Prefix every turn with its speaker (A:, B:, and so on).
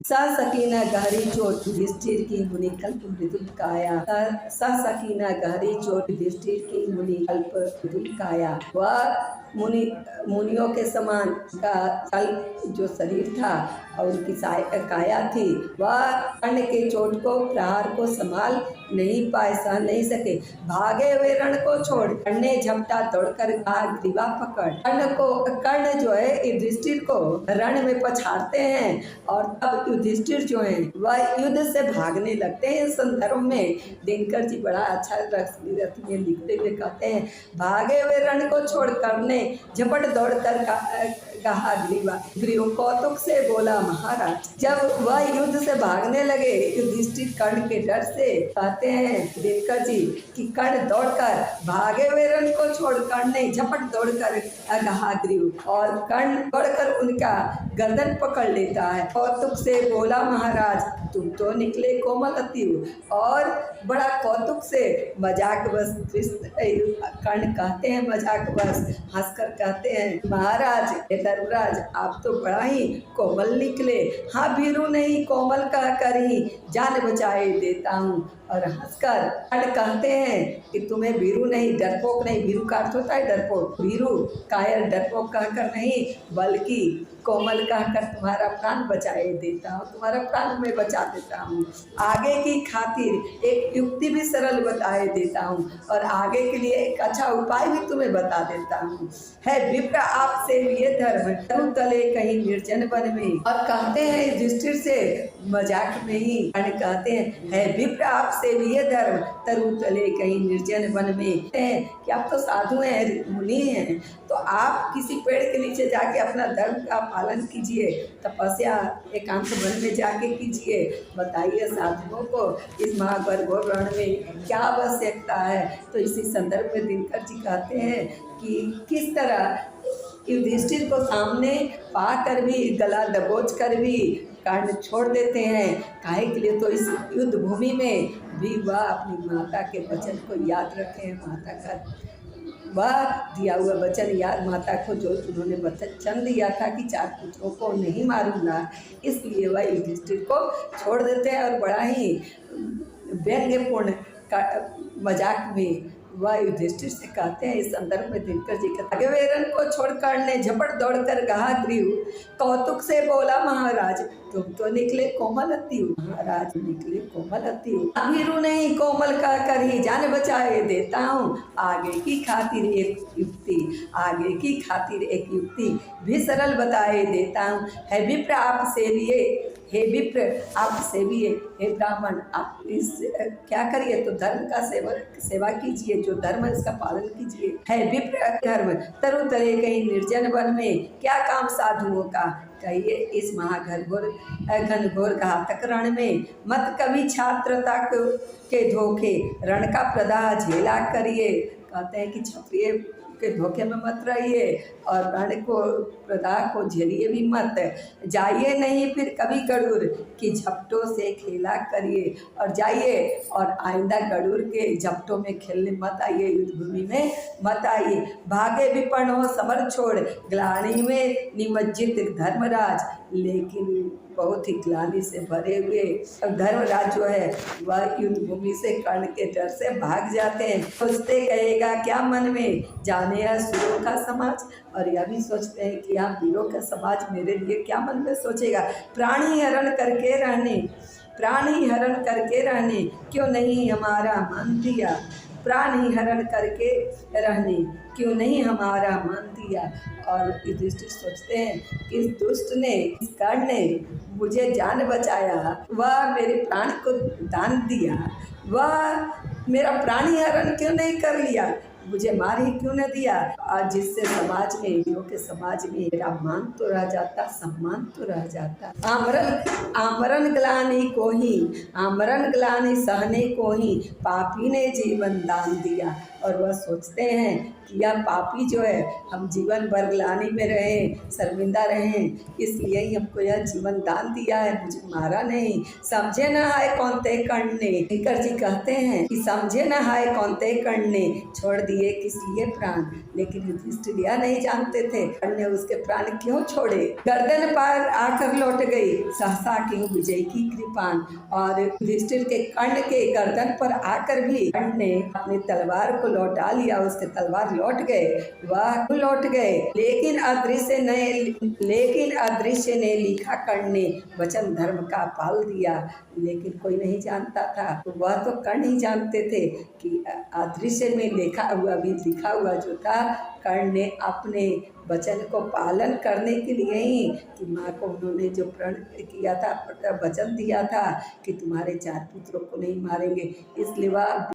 A: सा सकीना गहरी चोट युधिष्ठिर की मुनि कल्प मृदुल काया। सा सकीना गहरी चोट युधिष्ठिर की मुनि कल्प मृदुल काया। वह मुनियों के समान का कल जो शरीर था और उनकी काया थी, वह कर्ण के चोट को प्रहार को संभाल नहीं पाए, सह नहीं सके। भागे हुए रण को छोड़ कर्ण ने झपटा दौड़कर ग्रीवा पकड़। कर्ण जो है युधिष्ठिर को रण में पछाड़ते हैं और तब युधिष्ठिर जो है वह युद्ध से भागने लगते हैं। इस संदर्भ में दिनकर जी बड़ा अच्छा रस में लिखते हुए कहते हैं, भागे हुए रण को छोड़ कर्ण ने झपट दौड़कर कहा ग्रीव कौतुक से बोला महाराज। जब वह युद्ध से भागने लगे युधिष्ठिर कर्ण के डर से, कहते हैं दिनकर जी कि कर्ण दौड़कर भागे हुए रण को छोड़ कर्ण ने झपट दौड़कर कहा ग्रीव, और कर्ण दौड़कर उनका गर्दन पकड़ लेता है। कौतुक से बोला महाराज तुम तो निकले कोमल अति। और बड़ा कौतुक से मजाक बस कर्ण कहते हैं, मजाक बस हंसकर कहते हैं महाराज धर्मराज आप तो बड़ा ही कोमल निकले। हाँ भीरू नहीं कोमल कहकर ही जान बचाए देता हूँ। और हंसकर कर्ण कहते हैं कि तुम्हें भीरू नहीं डरपोक नहीं, भीरू का अर्थ होता है डरपोक, भीरू कायर डरपोक कहकर नहीं बल्कि कोमल कहकर तुम्हारा प्राण बचाए देता हूँ, तुम्हारा प्राण मैं बचा देता हूँ। आगे की खातिर एक युक्ति भी सरल बताए देता हूँ और आगे के लिए एक अच्छा उपाय भी तुम्हें बता देता हूँ। है विप्र आपसे ये धर्म तनु तले कहीं निर्जन वन में। और कहते हैं युधिष्ठिर से मजाक में ही कर्ण कहते हैं, है विप्र आपसे ये धर्म तरु तले कहीं निर्जन वन में। कि आप तो साधु हैं, मुनि हैं, तो आप किसी पेड़ के नीचे जाके अपना धर्म का पालन कीजिए, तपस्या एकांत वन में जाके कीजिए। बताइए साधुओं को इस महाघोर रण में क्या आवश्यकता है। तो इसी संदर्भ में दिनकर जी कहते हैं कि किस तरह युधिष्ठिर को सामने पाकर भी गला दबोच कर भी कर्ण छोड़ देते हैं। काहे के लिए, तो इस युद्ध भूमि में भी वह अपनी माता के वचन को याद रखें। माता का वह दिया हुआ वचन याद, माता को जो उन्होंने वचन दिया था कि 4 पुत्रों को नहीं मारूंगा, इसलिए वह युधिष्ठिर को छोड़ देते हैं। और बड़ा ही व्यंग्यपूर्ण मजाक में वह युधिष्ठिर से कहते हैं। इस संदर्भ में दिनकर जी कहते हैं, वेरन को छोड़कर ने झपट दौड़कर कहा ग्रीव कौतुक से बोला महाराज तुम तो निकले कोमल अति। महाराज निकले कोमल अति, भीरू नहीं कोमल कहकर ही जान बचाए देता हूँ। आगे की खातिर एक युक्ति भी सरल बताए देता हूँ। है विप्र आप सेविए, हे विप्र आप सेविए, हे ब्राह्मण आप इस क्या करिए, तो धर्म का सेवा कीजिए, जो धर्म है इसका पालन कीजिए। है विप्र धर्म तरु तले कहीं निर्जन वन में, क्या काम साधुओं का कहिए इस घनघोर घातक रण में। मत कभी छात्रता के धोखे रण का प्रदाह झेला करिए। कहते हैं कि क्षत्रिय के धोखे में मत रहिए और रण को प्रदाह को झेलिए भी मत। जाइए नहीं फिर कभी गरुड़ की झपटों से खेला करिए, और जाइए और आइंदा गरुड़ के झपटों में खेलने मत आइए, युद्ध भूमि में मत आइए। भागे विपन्न हो समर छोड़ ग्लानि में निमज्जित धर्मराज, लेकिन बहुत ही ग्लानि से भरे हुए धर्मराज जो है वह युद्ध भूमि से कर्ण के डर से भाग जाते हैं। सोचते कहेगा क्या मन में जाने असुरों का समाज, और यह भी सोचते हैं कि यहाँ वीरों का समाज मेरे लिए क्या मन में सोचेगा। प्राणी हरण करके रहने क्यों नहीं हमारा मन दिया, प्राणी हरण करके रहने क्यों नहीं हमारा मन दिया। और युधिष्ठिर सोचते हैं कि इस दुष्ट ने, इस कर्ण ने मुझे जान बचाया, वह मेरे प्राण को दान दिया, वह मेरा प्राणी हरण क्यों नहीं कर लिया, मुझे मार ही क्यों न दिया। और जिससे समाज में, वीरों के समाज में मेरा मान तो रह जाता, सम्मान तो रह जाता। आमरण ग्लानि सहने को ही पापी ने जीवन दान दिया। और वह सोचते हैं कि यह पापी जो है हम जीवन भर ग्लानि में रहें, शर्मिंदा रहें, इसलिए ही हमको यह जीवन दान दिया है, मुझे मारा नहीं। समझे न हाय कौन ते कर्ण ने, शंकर जी कहते हैं कि समझे न हाय कौन ते कर्ण ने, छोड़ दिए किस लिए प्राण। लेकिन युधिष्ठिर यह नहीं जानते थे कर्ण ने उसके प्राण क्यों छोड़े। गर्दन पर आकर लौट गई सहसा की विजय की कृपान। और युधिष्ठिर के कर्ण के गर्दन पर आकर भी कर्ण ने अपनी तलवार को लौटा लिया, उसके तलवार लौट गए, वह लौट गए। लेकिन अदृश्य ने लिखा कर्ण ने वचन धर्म का पाल दिया। लेकिन कोई नहीं जानता था, तो वह तो कर्ण ही जानते थे कि अदृश्य में लिखा हुआ जो था, कर्ण ने अपने वचन को पालन करने के लिए ही, कि माँ को उन्होंने जो प्रण किया था, वचन दिया था कि तुम्हारे 4 पुत्रों को नहीं मारेंगे, इसलिए वह